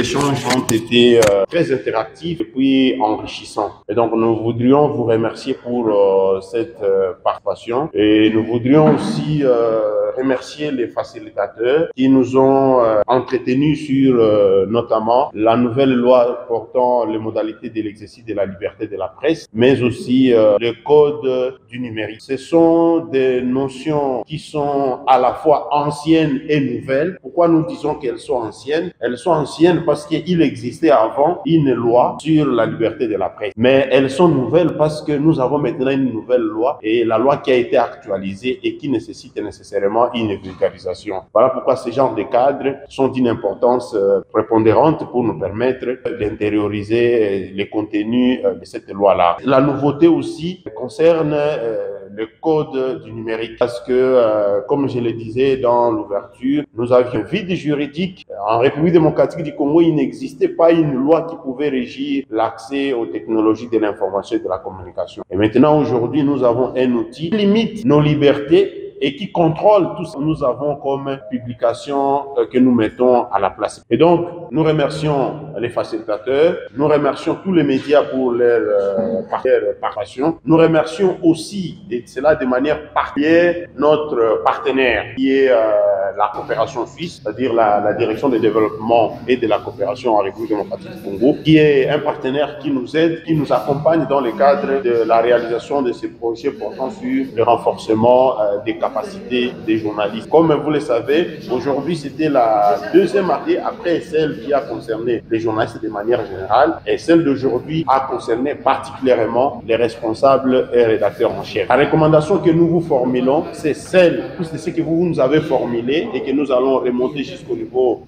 échanges ont été très interactifs et puis enrichissants. Et donc, nous voudrions vous remercier pour cette participation et nous voudrions aussi remercier les facilitateurs qui nous ont entretenus sur notamment la nouvelle loi portant les modalités de l'exercice de la liberté de la presse, mais aussi le code du numérique. Ce sont des notions qui sont à la fois anciennes et nouvelles. Pourquoi nous disons qu'elles sont anciennes? Elles sont anciennes parce qu'il existait avant une loi sur la liberté de la presse. Mais elles sont nouvelles parce que nous avons maintenant une nouvelle loi et la loi qui a été actualisée et qui nécessite nécessairement une vulgarisation. Voilà pourquoi ces genres de cadres sont d'une importance prépondérante pour nous permettre d'intérioriser les contenus de cette loi-là. La nouveauté aussi concerne le code du numérique parce que, comme je le disais dans l'ouverture, nous avions un vide juridique. En République démocratique du Congo, il n'existait pas une loi qui pouvait régir l'accès aux technologies de l'information et de la communication. Et maintenant, aujourd'hui, nous avons un outil qui limite nos libertés et qui contrôle tout ce que nous avons comme publication que nous mettons à la place. Et donc, nous remercions les facilitateurs, nous remercions tous les médias pour leur participation. Nous remercions aussi, et cela de manière particulière, notre partenaire qui est la coopération suisse, c'est-à-dire la direction du développement et de la coopération en République démocratique du Congo, qui est un partenaire qui nous aide, qui nous accompagne dans le cadre de la réalisation de ces projets portant sur le renforcement des capacités des journalistes. Comme vous le savez, aujourd'hui, c'était la deuxième année après celle qui a concerné les journalistes de manière générale, et celle d'aujourd'hui a concerné particulièrement les responsables et rédacteurs en chef. La recommandation que nous vous formulons, c'est celle, plus de ce que vous nous avez formulé et que nous allons remonter jusqu'au niveau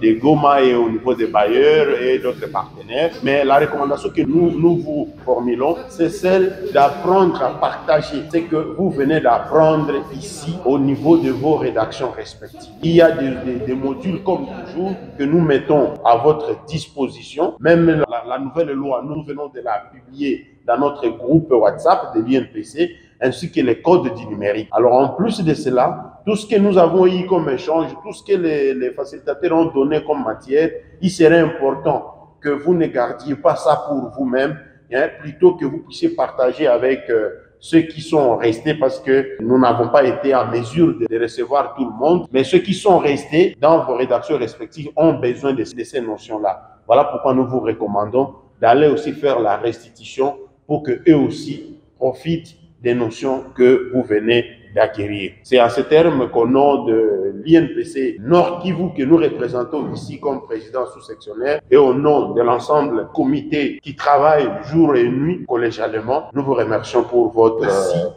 des Goma et au niveau des bailleurs et d'autres partenaires. Mais la recommandation que nous vous formulons, c'est celle d'apprendre à partager ce que vous venez d'apprendre ici au niveau de vos rédactions respectives. Il y a des modules comme toujours que nous mettons à votre disposition. Même la nouvelle loi, nous venons de la publier dans notre groupe WhatsApp de l'INPC, ainsi que les codes du numérique. Alors en plus de cela, tout ce que nous avons eu comme échange, tout ce que les facilitateurs ont donné comme matière, il serait important que vous ne gardiez pas ça pour vous-même, hein, plutôt que vous puissiez partager avec ceux qui sont restés parce que nous n'avons pas été en mesure de recevoir tout le monde, mais ceux qui sont restés dans vos rédactions respectives ont besoin de ces notions-là. Voilà pourquoi nous vous recommandons d'aller aussi faire la restitution pour que eux aussi profitent des notions que vous venez d'acquérir. C'est à ce terme qu'au nom de l'INPC Nord Kivu que nous représentons ici comme président sous-sectionnaire et au nom de l'ensemble comité qui travaille jour et nuit collégialement, nous vous remercions pour votre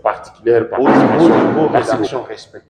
particulière participation de vos rédactions respectives.